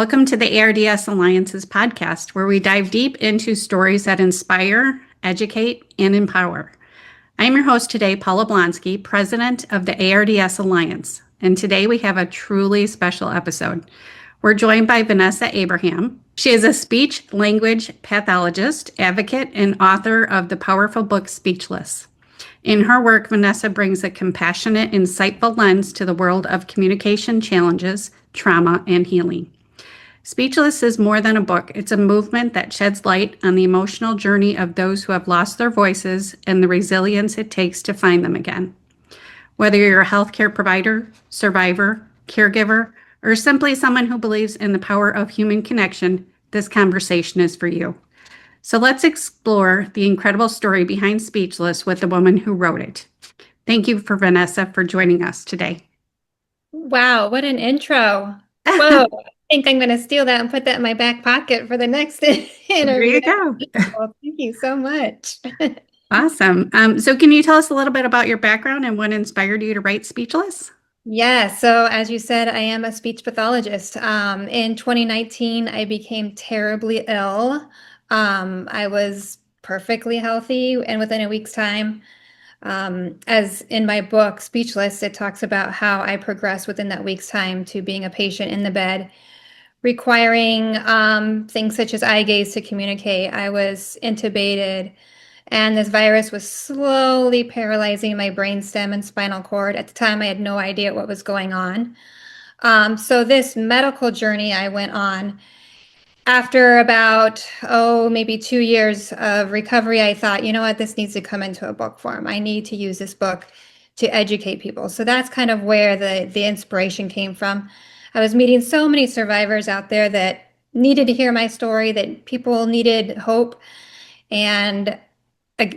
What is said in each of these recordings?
Welcome to the ARDS Alliance's podcast, where we dive deep into stories that inspire, educate, and empower. I'm your host today, Paula Blonski, president of the ARDS Alliance, and today we have a truly special episode. We're joined by Vanessa Abraham. She is a speech language pathologist, advocate, and author of the powerful book Speechless. In her work, Vanessa brings a compassionate, insightful lens to the world of communication challenges, trauma, and healing. Speechless is more than a book. It's a movement that sheds light on the emotional journey of those who have lost their voices and the resilience it takes to find them again. Whether you're a healthcare provider, survivor, caregiver, or simply someone who believes in the power of human connection, this conversation is for you. So let's explore the incredible story behind Speechless with the woman who wrote it. Thank you for Vanessa for joining us today. Wow, what an intro. Whoa, I think I'm going to steal that and put that in my back pocket for the next interview. There you go. Well, thank you so much. Awesome. So can you tell us a little bit about your background and what inspired you to write Speechless? Yeah, so as you said, I am a speech pathologist. In 2019, I became terribly ill. I was perfectly healthy, and within a week's time, as in my book, Speechless, it talks about how I progressed within that week's time to being a patient in the bed, requiring things such as eye gaze to communicate. I was intubated, and this virus was slowly paralyzing my brainstem and spinal cord. At the time, I had no idea what was going on. So this medical journey I went on, after about, maybe 2 years of recovery, I thought, you know what, this needs to come into a book form. I need to use this book to educate people. So that's kind of where the inspiration came from. I was meeting so many survivors out there that needed to hear my story, that people needed hope. And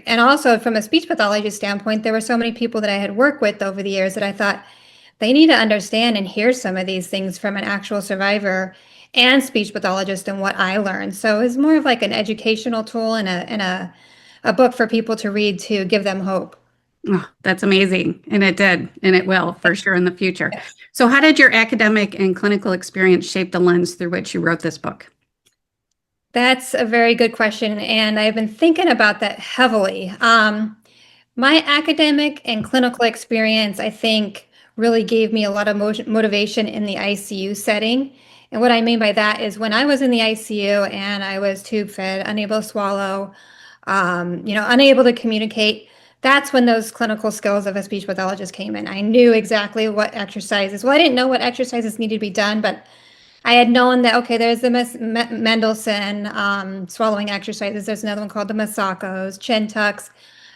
also from a speech pathologist standpoint, there were so many people that I had worked with over the years that I thought they need to understand and hear some of these things from an actual survivor and speech pathologist and what I learned. So it was more of like an educational tool and a book for people to read to give them hope. Oh, that's amazing. And it did, and it will for sure in the future. So how did your academic and clinical experience shape the lens through which you wrote this book? That's a very good question, and I've been thinking about that heavily. My academic and clinical experience, I think, really gave me a lot of motivation in the ICU setting. And what I mean by that is when I was in the ICU and I was tube fed, unable to swallow, unable to communicate, that's when those clinical skills of a speech pathologist came in. I knew exactly what exercises, well, I didn't know what exercises needed to be done, but I had known that, okay, there's the Mendelssohn swallowing exercises. There's another one called the Masakos, chin tucks.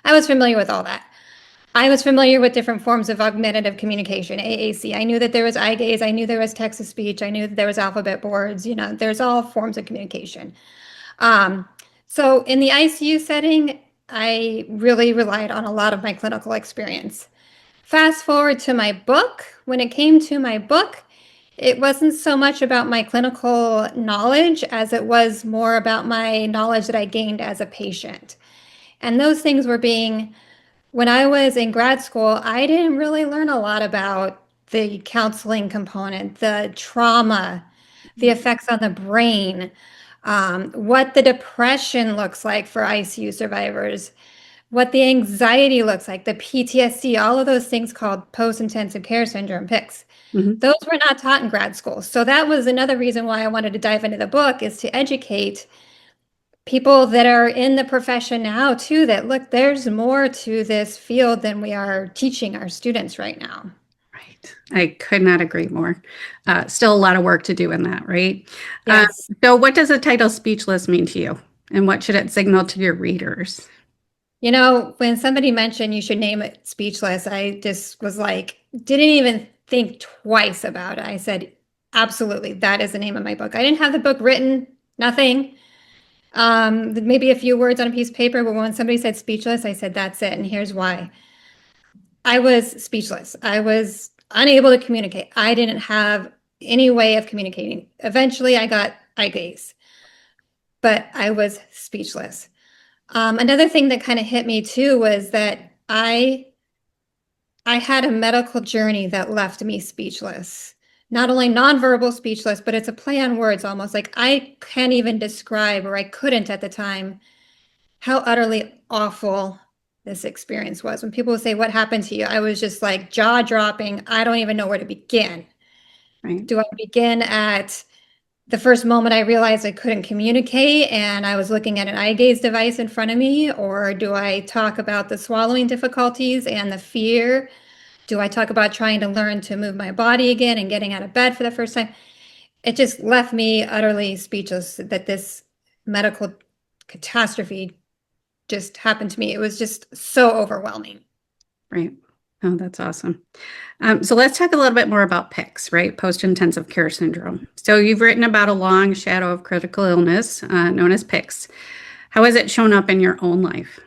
I was familiar with all that. I was familiar with different forms of augmentative communication, AAC. I knew that there was eye gaze. I knew there was text-to-speech. I knew that there was alphabet boards. There's all forms of communication. So in the ICU setting, I really relied on a lot of my clinical experience. Fast forward to my book. When it came to my book, it wasn't so much about my clinical knowledge as it was more about my knowledge that I gained as a patient. And those things were when I was in grad school, I didn't really learn a lot about the counseling component, the trauma, the effects on the brain, what the depression looks like for ICU survivors, what the anxiety looks like, the PTSD, all of those things called post-intensive care syndrome, PICS. Mm-hmm. Those were not taught in grad school. So that was another reason why I wanted to dive into the book, is to educate people that are in the profession now too, that look, there's more to this field than we are teaching our students right now. Right. I could not agree more. Still a lot of work to do in that, right? Yes. So what does the title Speechless mean to you? And what should it signal to your readers? When somebody mentioned you should name it Speechless, I just was like, didn't even think twice about it. I said, absolutely, that is the name of my book. I didn't have the book written, nothing. Maybe a few words on a piece of paper, but when somebody said Speechless, I said, that's it. And here's why. I was speechless. I was unable to communicate. I didn't have any way of communicating. Eventually I got eye gaze, but I was speechless. Another thing that kind of hit me too was that I had a medical journey that left me speechless. not only nonverbal speechless, but it's a play on words almost. Like I can't even describe, or I couldn't at the time, how utterly awful this experience was. When people would say, "What happened to you?" I was just like jaw dropping. I don't even know where to begin. Right. Do I begin at the first moment I realized I couldn't communicate and I was looking at an eye gaze device in front of me? Or do I talk about the swallowing difficulties and the fear? Do I talk about trying to learn to move my body again and getting out of bed for the first time? It just left me utterly speechless that this medical catastrophe just happened to me. It was just so overwhelming. Right. Oh, that's awesome. So let's talk a little bit more about PICS, right? Post-intensive care syndrome. So you've written about a long shadow of critical illness known as PICS. How has it shown up in your own life?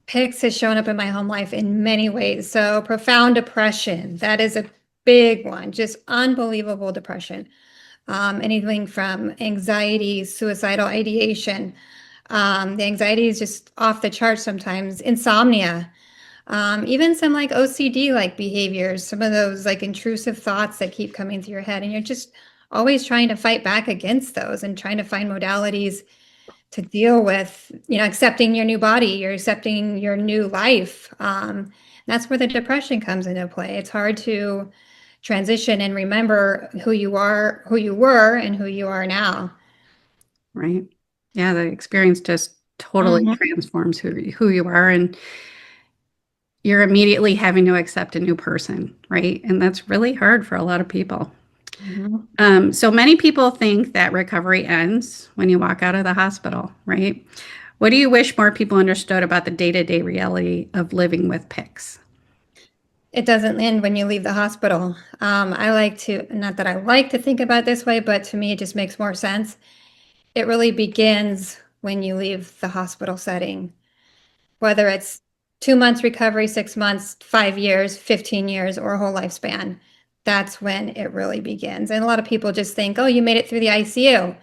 PICS has shown up in my home life in many ways. So profound depression, that is a big one, just unbelievable depression. Anything from anxiety, suicidal ideation. The anxiety is just off the charts sometimes. Insomnia, even some like OCD like behaviors, some of those like intrusive thoughts that keep coming through your head. And you're just always trying to fight back against those and trying to find modalities to deal with, accepting your new body, you're accepting your new life. That's where the depression comes into play. It's hard to transition and remember who you are, who you were, and who you are now. Right. Yeah, the experience just totally Mhm. transforms who you are, and you're immediately having to accept a new person, right? And that's really hard for a lot of people. Mhm. So many people think that recovery ends when you walk out of the hospital, right? What do you wish more people understood about the day-to-day reality of living with PICS? It doesn't end when you leave the hospital. I like to, not that I like to think about it this way, but to me, it just makes more sense. It really begins when you leave the hospital setting, whether it's 2 months recovery, 6 months, 5 years, 15 years, or a whole lifespan. That's when it really begins. And a lot of people just think, oh, you made it through the ICU.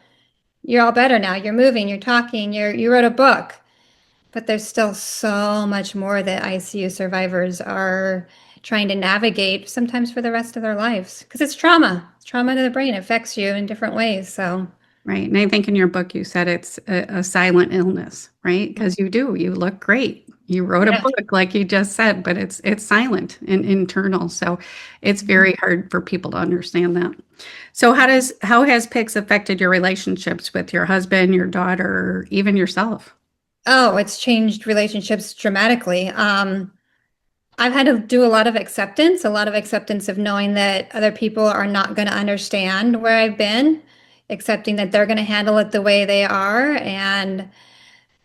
You're all better now. You're moving, you're talking, you wrote a book. But there's still so much more that ICU survivors are trying to navigate, sometimes for the rest of their lives, because it's trauma. It's trauma to the brain. It affects you in different ways. So, Right. And I think in your book, you said it's a silent illness, right? Because you do, you look great. You wrote a yeah. book, like you just said, but it's silent and internal. So it's very hard for people to understand that. So how has PICS affected your relationships with your husband, your daughter, even yourself? Oh, it's changed relationships dramatically. I've had to do a lot of acceptance of knowing that other people are not going to understand where I've been, accepting that they're going to handle it the way they are, and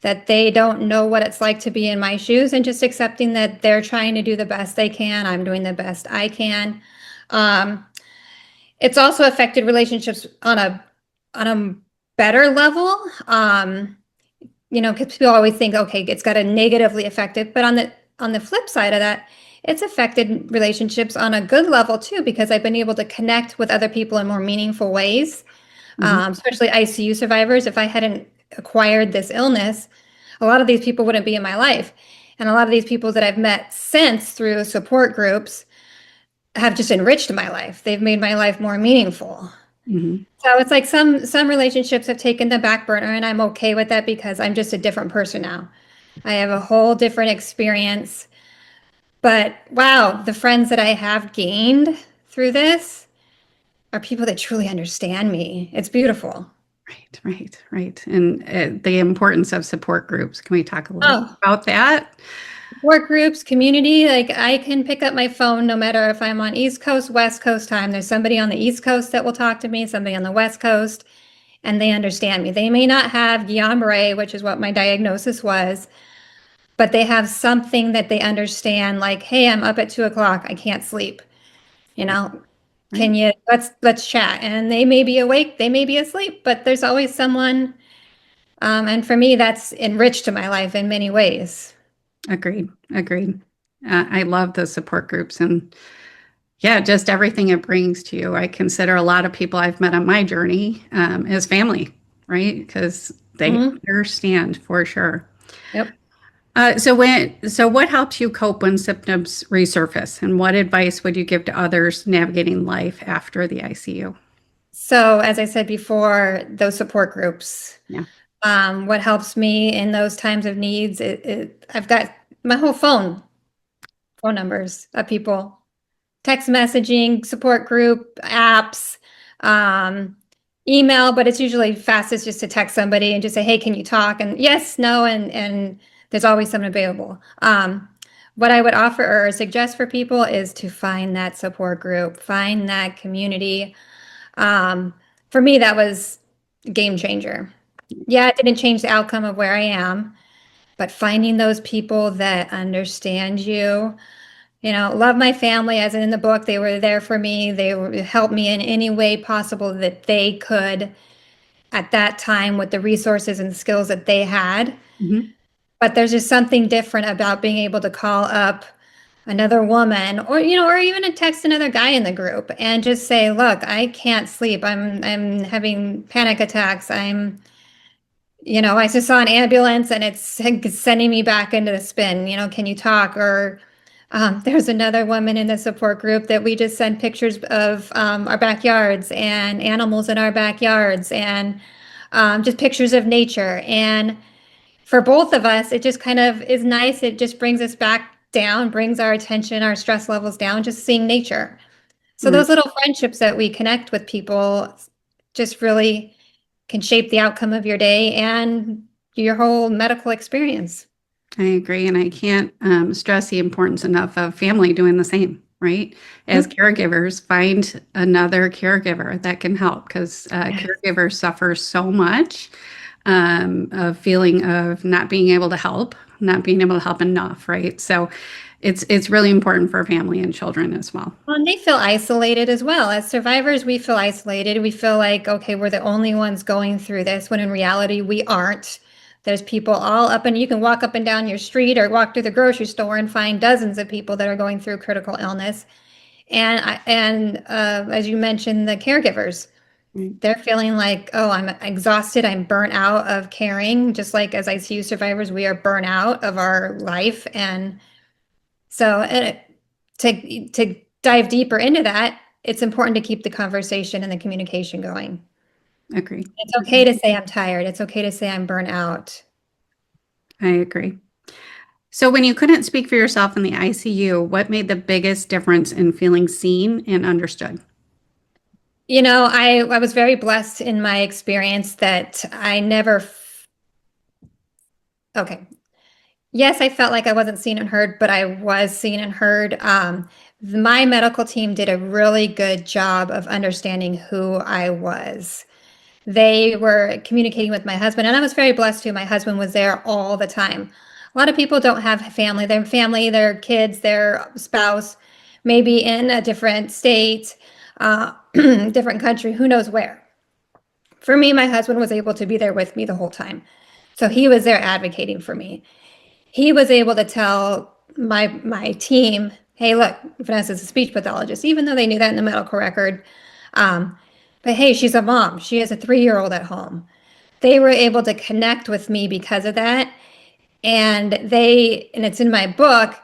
that they don't know what it's like to be in my shoes, and just accepting that they're trying to do the best they can. I'm doing the best I can. Um, it's also affected relationships on a better level. Because people always think, okay, it's got to negatively affect it, but on the flip side of that, it's affected relationships on a good level too, because I've been able to connect with other people in more meaningful ways, Mhm. especially ICU survivors. If I hadn't acquired this illness, a lot of these people wouldn't be in my life. And a lot of these people that I've met since through support groups have just enriched my life. They've made my life more meaningful. Mhm. So it's like some relationships have taken the back burner, and I'm okay with that because I'm just a different person now. I have a whole different experience. But wow, the friends that I have gained through this are people that truly understand me. It's beautiful. Right, right, right. And the importance of support groups. Can we talk a little bit Oh, about that? work groups, community, like I can pick up my phone no matter if I'm on East Coast, West Coast time. There's somebody on the East Coast that will talk to me, somebody on the West Coast, and they understand me. They may not have Guillain-Barré, which is what my diagnosis was, but they have something that they understand, like, hey, I'm up at 2 o'clock. I can't sleep. You know, Right. let's chat. And they may be awake, they may be asleep, but there's always someone. And for me, that's enriched my life in many ways. Agreed. Agreed. I love the support groups and yeah, just everything it brings to you. I consider a lot of people I've met on my journey as family, right? Because they Mhm. understand for sure. Yep. So what helps you cope when symptoms resurface, and what advice would you give to others navigating life after the ICU? So, as I said before, those support groups. Yeah. What helps me in those times of needs, I've got my whole phone numbers of people, text messaging, support group, apps, um, email, but it's usually fastest just to text somebody and just say, hey, can you talk? And yes, no, and there's always someone available. What I would offer or suggest for people is to find that support group, find that community. For me, that was a game changer. Yeah, it didn't change the outcome of where I am, but finding those people that understand you, love my family, as in the book, they were there for me. Helped me in any way possible that they could at that time with the resources and skills that they had. Mhm. But there's just something different about being able to call up another woman or even a text another guy in the group and just say, look, I can't sleep. I'm having panic attacks. I just saw an ambulance and it's sending me back into the spin. Can you talk? Or there's another woman in the support group that we just send pictures of our backyards and animals in our backyards and just pictures of nature. And for both of us, it just kind of is nice. It just brings us back down, brings our attention, our stress levels down, just seeing nature. So Right. those little friendships that we connect with people just really can shape the outcome of your day and your whole medical experience. I agree, and I can't stress the importance enough of family doing the same, right? As Mhm. caregivers, find another caregiver that can help because Yes. caregivers suffer so much of feeling of not being able to help, not being able to help enough, right? So it's really important for family and children as well. Well, and they feel isolated as well. As survivors, we feel isolated. We feel like, okay, we're the only ones going through this, when in reality, we aren't. There's people all up, and you can walk up and down your street or walk through the grocery store and find dozens of people that are going through critical illness. And as you mentioned, the caregivers, Right. they're feeling like, oh, I'm exhausted. I'm burnt out of caring. Just like as ICU survivors, we are burnt out of our life. And so to dive deeper into that, it's important to keep the conversation and the communication going. Agree. It's okay to say I'm tired. It's okay to say I'm burnt out. I agree. So when you couldn't speak for yourself in the ICU, what made the biggest difference in feeling seen and understood? I was very blessed in my experience that I never, okay. Yes, I felt like I wasn't seen and heard, but I was seen and heard. My medical team did a really good job of understanding who I was. They were communicating with my husband, and I was very blessed too. My husband was there all the time. A lot of people don't have family, their kids, their spouse, maybe in a different state, different country, who knows where. For me, my husband was able to be there with me the whole time. So he was there advocating for me. He was able to tell my team, hey, look, Vanessa's a speech pathologist, even though they knew that in the medical record. Um, but hey, she's a mom. She has a 3-year-old at home. They were able to connect with me because of that. And it's in my book,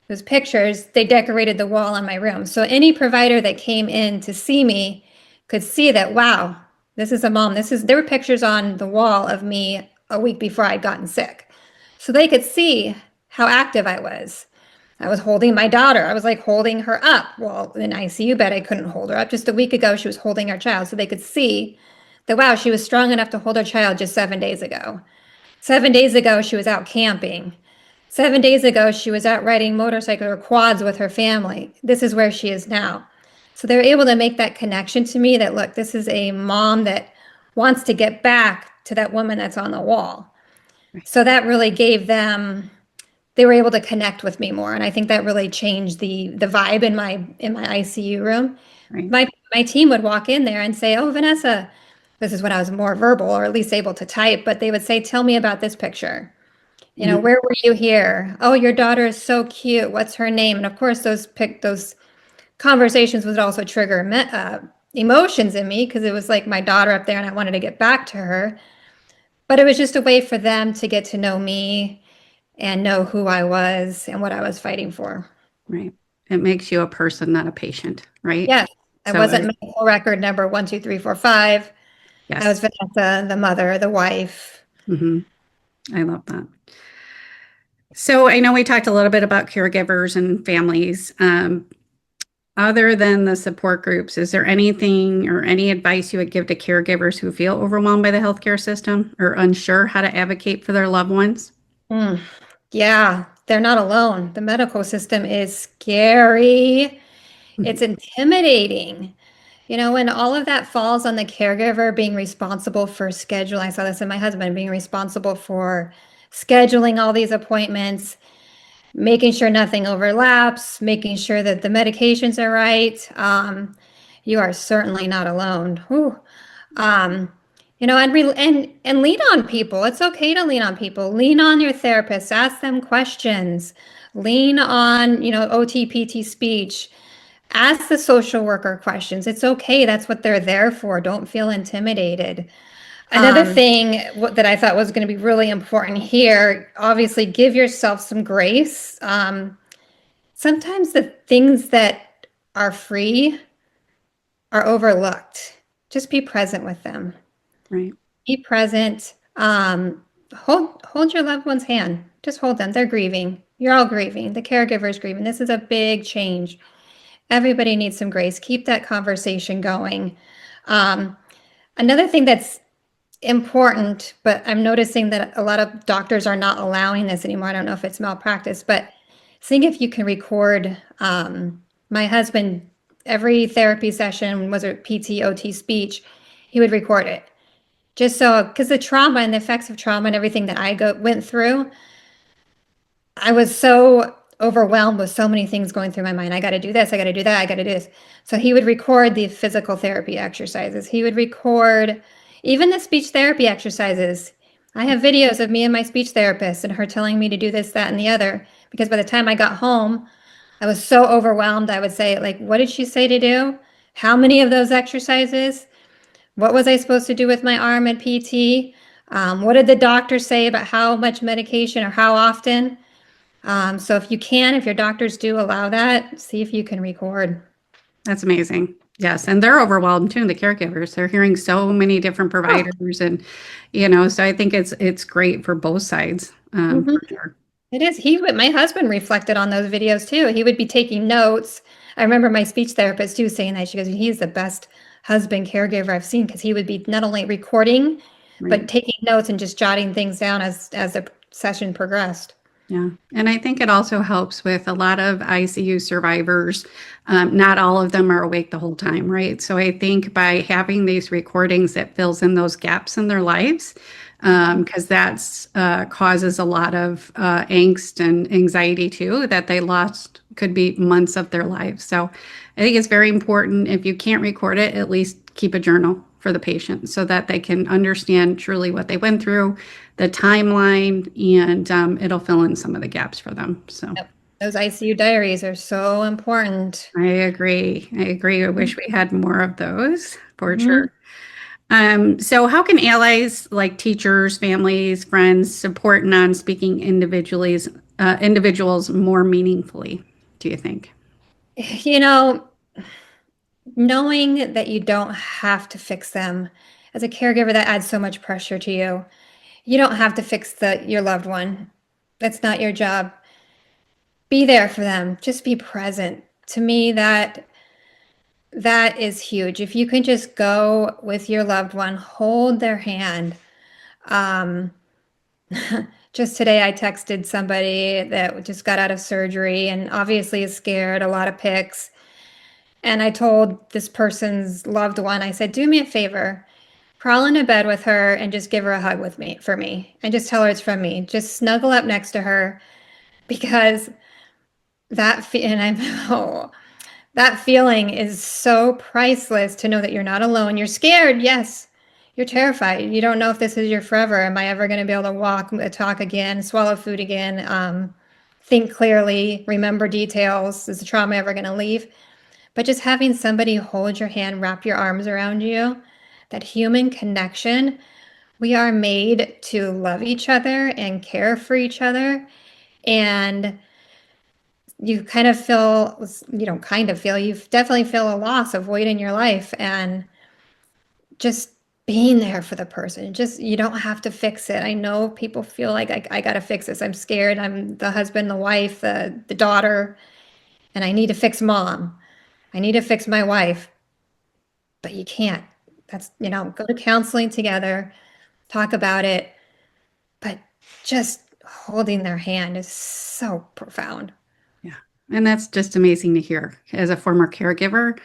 those pictures, they decorated the wall in my room. So any provider that came in to see me could see that, wow, this is a mom. There were pictures on the wall of me a week before I'd gotten sick. So they could see how active I was. I was holding my daughter. I was like holding her up. Well, in ICU bed, I couldn't hold her up. Just a week ago, she was holding her child. So they could see that, wow, she was strong enough to hold her child just 7 days ago. 7 days ago, she was out camping. 7 days ago, she was out riding motorcycles or quads with her family. This is where she is now. So they're able to make that connection to me that, look, this is a mom that wants to get back to that woman that's on the wall. Right. So that really gave them, they were able to connect with me more. And I think that really changed the vibe in my ICU room. Right. My team would walk in there and say, oh, Vanessa, this is when I was more verbal or at least able to type, but they would say, tell me about this picture. Mhm. Where were you here? Oh, your daughter is so cute. What's her name? And of course, those conversations would also trigger emotions in me because it was like my daughter up there and I wanted to get back to her. But it was just a way for them to get to know me and know who I was and what I was fighting for. Right. It makes you a person, not a patient, right? Yes, I So, wasn't medical record number 1, 2, 3, 4, 5. I was yes. Vanessa, the mother, the wife. Hmm. I love that. So I know we talked a little bit about caregivers and families. Other than the support groups, is there anything or any advice you would give to caregivers who feel overwhelmed by the healthcare system or unsure how to advocate for their loved ones? Mm, yeah, they're not alone. The medical system is scary. It's intimidating. When all of that falls on the caregiver being responsible for scheduling, I saw this in my husband being responsible for scheduling all these appointments, making sure nothing overlaps, making sure that the medications are right. You are certainly not alone. Whew. Um, and lean on people. It's okay to lean on people. Lean on your therapist. Ask them questions. Lean on, OT, speech. Ask the social worker questions. It's okay. That's what they're there for. Don't feel intimidated. Another thing that I thought was going to be really important here, obviously, give yourself some grace. Sometimes the things that are free are overlooked. Just be present with them. Right. Be present. Hold your loved one's hand. Just hold them. They're grieving. You're all grieving. The caregiver's grieving. This is a big change. Everybody needs some grace. Keep that conversation going. Another thing that's important, but I'm noticing that a lot of doctors are not allowing this anymore. I don't know if it's malpractice, but seeing if you can record. My husband, every therapy session, was it PT, OT, speech, he would record it. Just so, because the trauma and the effects of trauma and everything that I went through, I was so overwhelmed with so many things going through my mind. I got to do this. I got to do that. I got to do this. So he would record the physical therapy exercises. He would record even the speech therapy exercises. I have videos of me and my speech therapist and her telling me to do this, that, and the other. Because by the time I got home, I was so overwhelmed. I would say, like, what did she say to do? How many of those exercises? What was I supposed to do with my arm at PT? What did the doctor say about how much medication or how often? So if your doctors do allow that, see if you can record. That's amazing. Yes. And they're overwhelmed too, the caregivers. They're hearing so many different Oh, providers and, so I think it's great for both sides, mhm. for sure. It is. My husband reflected on those videos too. He would be taking notes. I remember my speech therapist too saying that. She goes, he's the best husband caregiver I've seen because he would be not only recording, Right. but taking notes and just jotting things down as the session progressed. Yeah. And I think it also helps with a lot of ICU survivors. Not all of them are awake the whole time, right? So I think by having these recordings, it fills in those gaps in their lives, because that's causes a lot of angst and anxiety too, that they lost could be months of their lives. So I think it's very important. If you can't record it, at least keep a journal for the patient so that they can understand truly what they went through, the timeline, and it'll fill in some of the gaps for them. So Yep. Those ICU diaries are so important. I agree. I agree. I wish we had more of those for Mhm. sure. So how can allies like teachers, families, friends support non-speaking individuals more meaningfully, do you think? You know, knowing that you don't have to fix them as a caregiver, that adds so much pressure to you. You don't have to fix your loved one. That's not your job. Be there for them. Just be present. To me, that is huge. If you can just go with your loved one, hold their hand. Um, just today, I texted somebody that just got out of surgery and obviously is scared, a lot of PICS. And I told this person's loved one, I said, do me a favor, crawl into bed with her and just give her a hug for me, and just tell her it's from me. Just snuggle up next to her because and I'm, oh, that feeling is so priceless to know that you're not alone. You're scared, yes. You're terrified. You don't know if this is your forever. Am I ever going to be able to walk, talk again, swallow food again, think clearly, remember details? Is the trauma ever going to leave? But just having somebody hold your hand, wrap your arms around you, that human connection, we are made to love each other and care for each other. And you kind of feel, you don't kind of feel, you definitely feel a loss of void in your life, and just being there for the person. Just, you don't have to fix it. I know people feel like I got to fix this. I'm scared. I'm the husband, the wife, the daughter, and I need to fix mom. I need to fix my wife, but you can't. That's, go to counseling together, talk about it, but just holding their hand is so profound. Yeah. And that's just amazing to hear. As a former caregiver,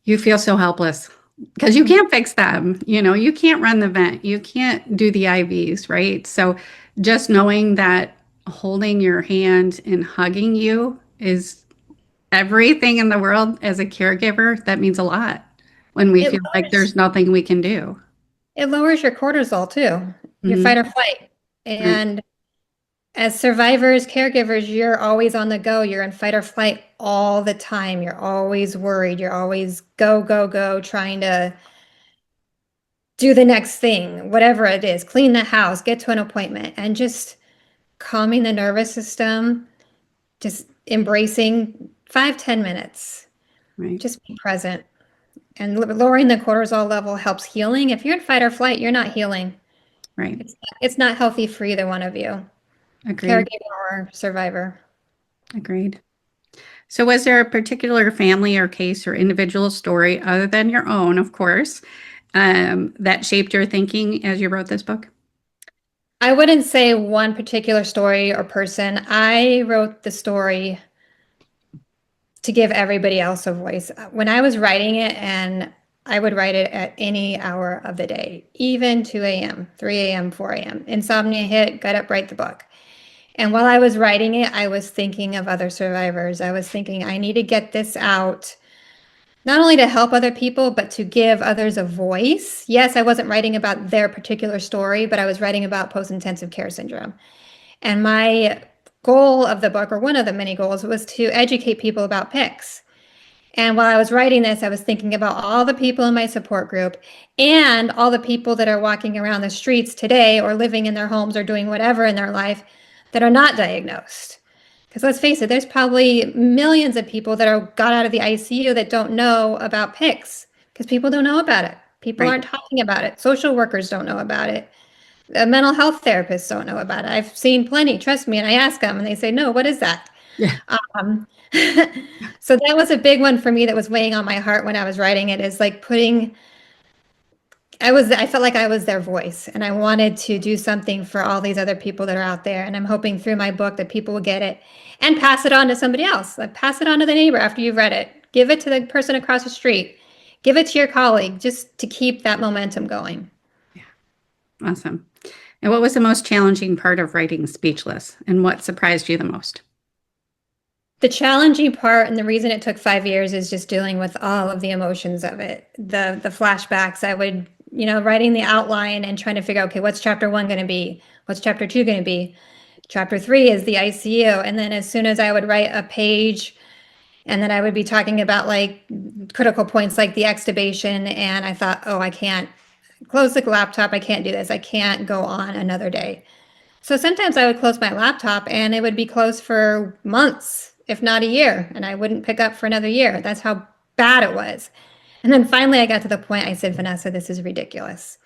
you feel so helpless because you can't fix them. You can't run the vent, you can't do the IVs, right? So just knowing that holding your hand and hugging you is everything in the world as a caregiver, that means a lot when we It feel like lowers, there's nothing we can do. it lowers your cortisol too, your fight Hmm. or flight. Right, And as survivors, caregivers, you're always on the go. You're in fight or flight all the time. You're always worried. You're always go, go, go, trying to do the next thing, whatever it is, clean the house, get to an appointment, and just calming the nervous system, just embracing 5, 10 minutes, right, just be present. And lowering the cortisol level helps healing. If you're in fight or flight, you're not healing. right. It's not healthy for either one of you, Agreed, caregiver or survivor. agreed. So was there a particular family or case or individual story other than your own, of course, that shaped your thinking as you wrote this book? I wouldn't say one particular story or person. I wrote the story to give everybody else a voice. When I was writing it, and I would write it at any hour of the day, even 2 a.m., 3 a.m., 4 a.m. Insomnia hit, got up, write the book. And while I was writing it, I was thinking of other survivors. I was thinking, I need to get this out, not only to help other people, but to give others a voice. Yes, I wasn't writing about their particular story, but I was writing about post-intensive care syndrome. And my goal of the book, or one of the many goals, was to educate people about PICS. And while I was writing this, I was thinking about all the people in my support group and all the people that are walking around the streets today or living in their homes or doing whatever in their life that are not diagnosed. Because let's face it, there's probably millions of people that are got out of the ICU that don't know about PICS because people don't know about it. People Right. aren't talking about it. Social workers don't know about it. Mental health therapists don't know about it. I've seen plenty, trust me, and I ask them and they say, no, what is that? Yeah. Um, so that was a big one for me that was weighing on my heart when I was writing it, is like I felt like I was their voice, and I wanted to do something for all these other people that are out there. And I'm hoping through my book that people will get it and pass it on to somebody else. Like, pass it on to the neighbor after you've read it. Give it to the person across the street. Give it to your colleague, just to keep that momentum going. Yeah. Awesome. And what was the most challenging part of writing Speechless, and what surprised you the most? The challenging part, and the reason it took 5 years, is just dealing with all of the emotions of it. The flashbacks, I would, writing the outline and trying to figure out, okay, what's chapter 1 going to be? What's chapter 2 going to be? Chapter 3 is the ICU. And then as soon as I would write a page, and then I would be talking about like critical points like the extubation, and I thought, oh, I can't close the laptop. I can't do this. I can't go on another day. So sometimes I would close my laptop and it would be closed for months, if not a year, and I wouldn't pick up for another year. That's how bad it was. And then finally I got to the point, I said, Vanessa, this is ridiculous.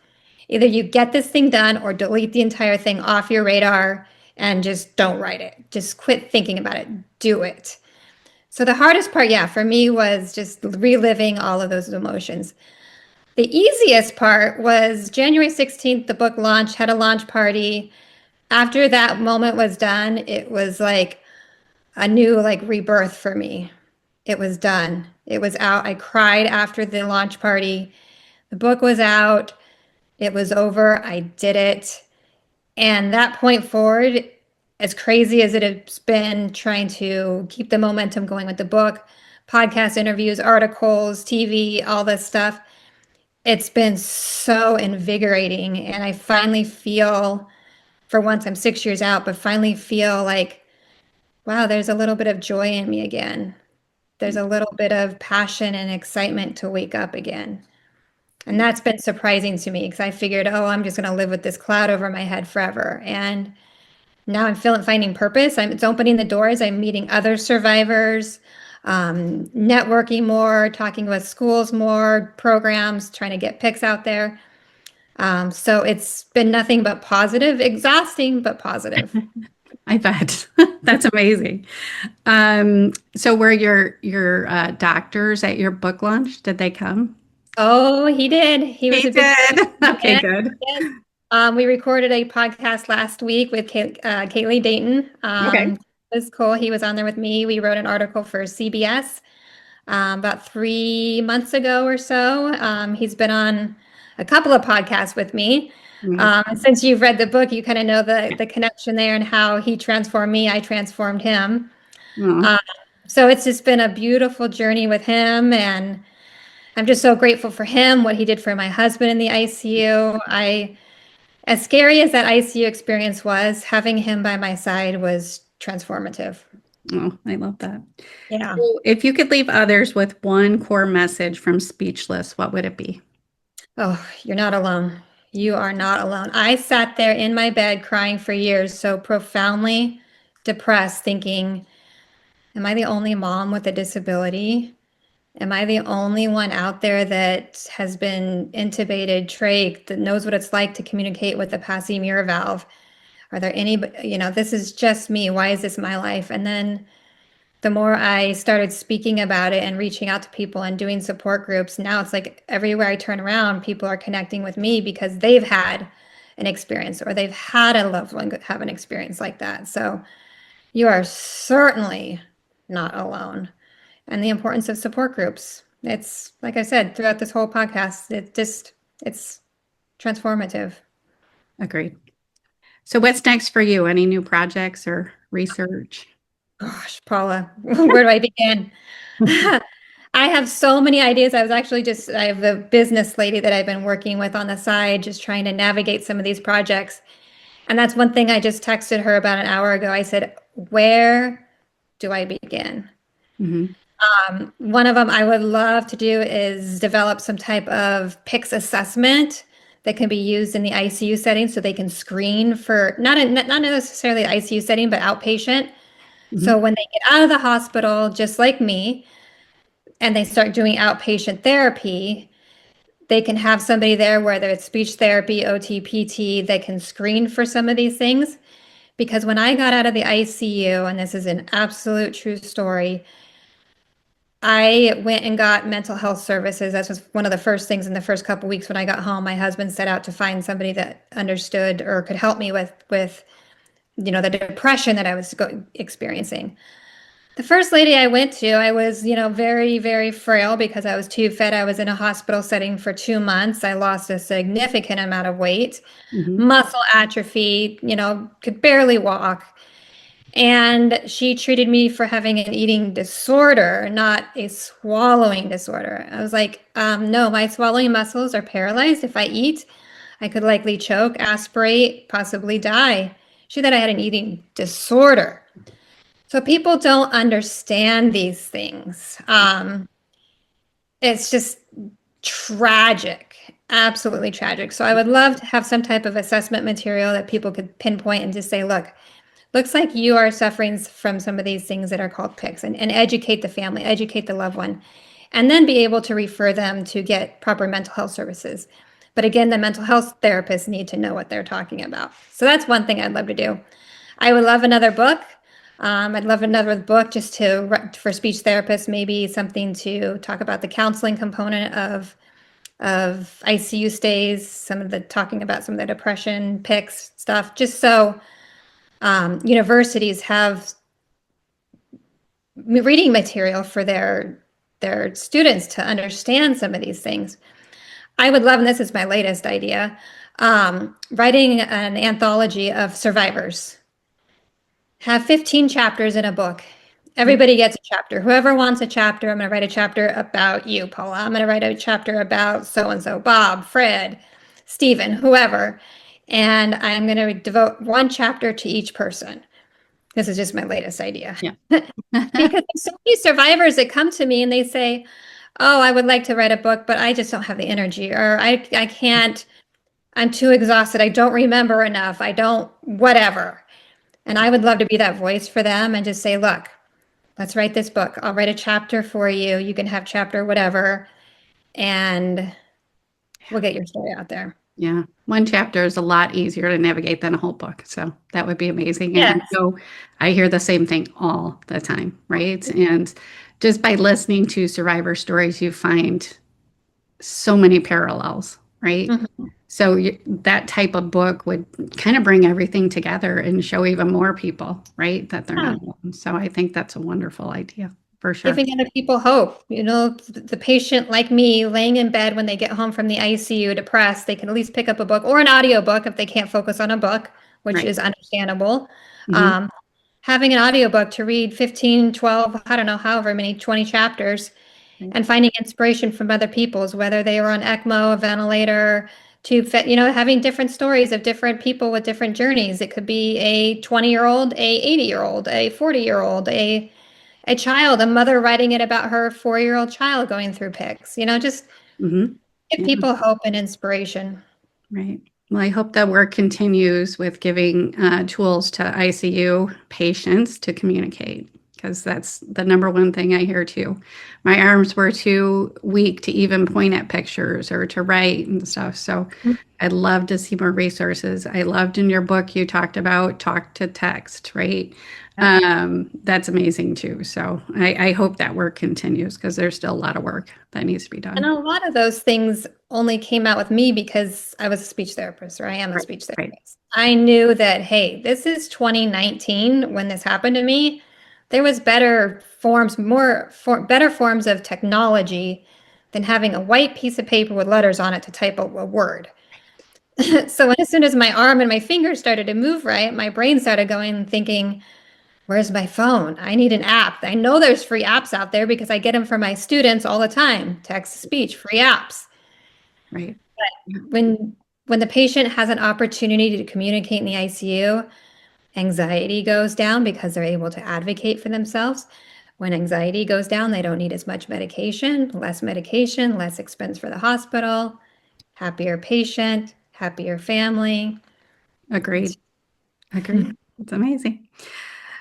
Either you get this thing done or delete the entire thing off your radar and just don't write it. Just quit thinking about it. Do it. So the hardest part, yeah, for me was just reliving all of those emotions. The easiest part was January 16th, the book launched, had a launch party. After that moment was done, it was like a new like rebirth for me. It was done. It was out. I cried after the launch party. The book was out. It was over. I did it. And that point forward, as crazy as it has been trying to keep the momentum going with the book, podcast interviews, articles, TV, all this stuff, it's been so invigorating. And I finally feel, for once, I'm 6 years out, but finally feel like, wow, there's a little bit of joy in me again. There's a little bit of passion and excitement to wake up again. And that's been surprising to me because I figured, oh, I'm just going to live with this cloud over my head forever. And now I'm finding purpose. It's opening the doors. I'm meeting other survivors, networking more, talking with schools more, programs, trying to get PICS out there. So it's been nothing but positive, exhausting, but positive. I bet. That's amazing. So were your doctors at your book launch? Did they come? Oh, he did. He was He a big did. Okay, fan. good. Yes. We recorded a podcast last week with Kaylee Dayton. Okay. It was cool. He was on there with me. We wrote an article for CBS about 3 months ago or so. He's been on a couple of podcasts with me. Amazing. Since you've read the book, you kind of know the connection there and how he transformed me. I transformed him. Oh, Um, so it's just been a beautiful journey with him, and I'm just so grateful for him, what he did for my husband in the ICU. As scary as that ICU experience was, having him by my side was transformative. oh, I love that. Yeah. So if you could leave others with one core message from Speechless, what would it be? Oh, you're not alone. You are not alone. I sat there in my bed crying for years, so profoundly depressed, thinking, am I the only mom with a disability? Am I the only one out there that has been intubated, trach, that knows what it's like to communicate with a passing mirror valve? Are there any, this is just me. Why is this my life? And then the more I started speaking about it and reaching out to people and doing support groups, now it's like everywhere I turn around, people are connecting with me because they've had an experience or they've had a loved one have an experience like that. So you are certainly not alone. And the importance of support groups. It's like I said, throughout this whole podcast, it's transformative. Agreed. So what's next for you? Any new projects or research? Gosh, Paula, where do I begin? I have so many ideas. I have a business lady that I've been working with on the side, just trying to navigate some of these projects. And that's one thing I just texted her about an hour ago. I said, where do I begin? Mhm. One of them I would love to do is develop some type of PICS assessment that can be used in the ICU setting so they can screen for not necessarily the ICU setting, but outpatient. So Mhm. when they get out of the hospital, just like me, and they start doing outpatient therapy, they can have somebody there, whether it's speech therapy, OT, PT, they can screen for some of these things. Because when I got out of the ICU, and this is an absolute true story, I went and got mental health services. That was one of the first things in the first couple weeks when I got home. My husband set out to find somebody that understood or could help me with the depression that I was experiencing. The first lady I went to, I was, very, very frail because I was tube fed. I was in a hospital setting for 2 months. I lost a significant amount of weight, Mhm. muscle atrophy, could barely walk. And she treated me for having an eating disorder, not a swallowing disorder. I was like, no, my swallowing muscles are paralyzed. If I eat, I could likely choke, aspirate, possibly die. She thought I had an eating disorder. So people don't understand these things. It's just tragic, absolutely tragic. So I would love to have some type of assessment material that people could pinpoint and just say, look, looks like you are suffering from some of these things that are called PICS, and educate the family, educate the loved one, and then be able to refer them to get proper mental health services. But again, the mental health therapists need to know what they're talking about. So that's one thing I'd love to do. I would love another book. I'd love another book just for speech therapists, maybe something to talk about the counseling component of ICU stays, talking about some of the depression, PICS stuff, just so universities have reading material for their students to understand some of these things. I would love, and this is my latest idea, writing an anthology of survivors. Have 15 chapters in a book. Everybody gets a chapter. Whoever wants a chapter, I'm going to write a chapter about you, Paula. I'm going to write a chapter about so-and-so, Bob, Fred, Stephen, whoever. And I'm going to devote one chapter to each person. This is just my latest idea. Yeah. Because there's so many survivors that come to me and they say, oh, I would like to write a book, but I just don't have the energy, or I can't, I'm too exhausted. I don't remember enough. I don't, whatever. And I would love to be that voice for them and just say, look, let's write this book. I'll write a chapter for you. You can have chapter whatever, and we'll get your story out there. Yeah. One chapter is a lot easier to navigate than a whole book. So that would be amazing. And Yes. I hear the same thing all the time, right? And just by listening to survivor stories, you find so many parallels, right? Mhm. So that type of book would kind of bring everything together and show even more people, right, that they're not alone. So I think that's a wonderful idea for sure. Giving other people hope. The patient like me laying in bed when they get home from the ICU depressed, they can at least pick up a book or an audio book if they can't focus on a book, which Right. is understandable. Mhm. Having an audiobook to read 15, 12, I don't know, however many, 20 chapters, Right. and finding inspiration from other people's, whether they were on ECMO, a ventilator, tube fit, having different stories of different people with different journeys. It could be a 20-year-old, a 80-year-old, a 40-year-old, a child, a mother writing it about her 4-year-old child going through PICS, just Mhm. give Yeah. people hope and inspiration. Right. Well, I hope that work continues with giving tools to ICU patients to communicate, because that's the number one thing I hear too. My arms were too weak to even point at pictures or to write and stuff. So I'd love to see more resources. I loved in your book you talked about talk to text, right? That's amazing too. So I hope that work continues, because there's still a lot of work that needs to be And done. a lot of those things only came out with me because I was a speech therapist, or I am a Right. speech Right. therapist. I knew that, hey, this is 2019 when this happened to me. There was better forms, better forms of technology than having a white piece of paper with letters on it to type a word. So as soon as my arm and my fingers started to move right, my brain started going and thinking, where's my phone? I need an app. I know there's free apps out there because I get them from my students all the time. Text to speech, free apps. Right. When the patient has an opportunity to communicate in the ICU, anxiety goes down because they're able to advocate for themselves. When anxiety goes down, they don't need as much medication, less expense for the hospital, happier patient, happier family. Agreed. Agreed. It's amazing.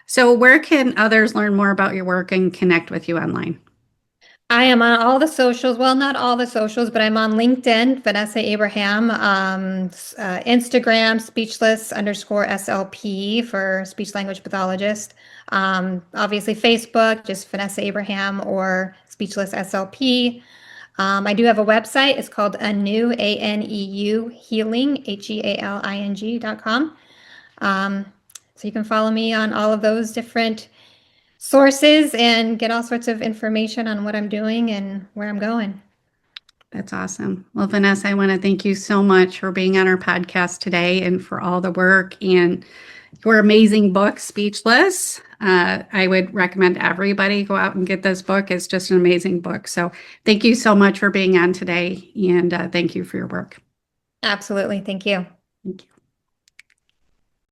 So where can others learn more about your work and connect with you online? I am on all the socials. Well, not all the socials, but I'm on LinkedIn, Vanessa Abraham, Instagram, speechless_SLP for speech language pathologist. Obviously, Facebook, just Vanessa Abraham or speechless SLP. I do have a website. It's called ANEU, ANEU Healing, HEALING.com. So you can follow me on all of those different sources and get all sorts of information on what I'm doing and where I'm going. That's awesome. Well, Vanessa, I want to thank you so much for being on our podcast today and for all the work and your amazing book, Speechless. I would recommend everybody go out and get this book. It's just an amazing book. So thank you so much for being on today, and thank you for your work. Absolutely. Thank you. Thank you.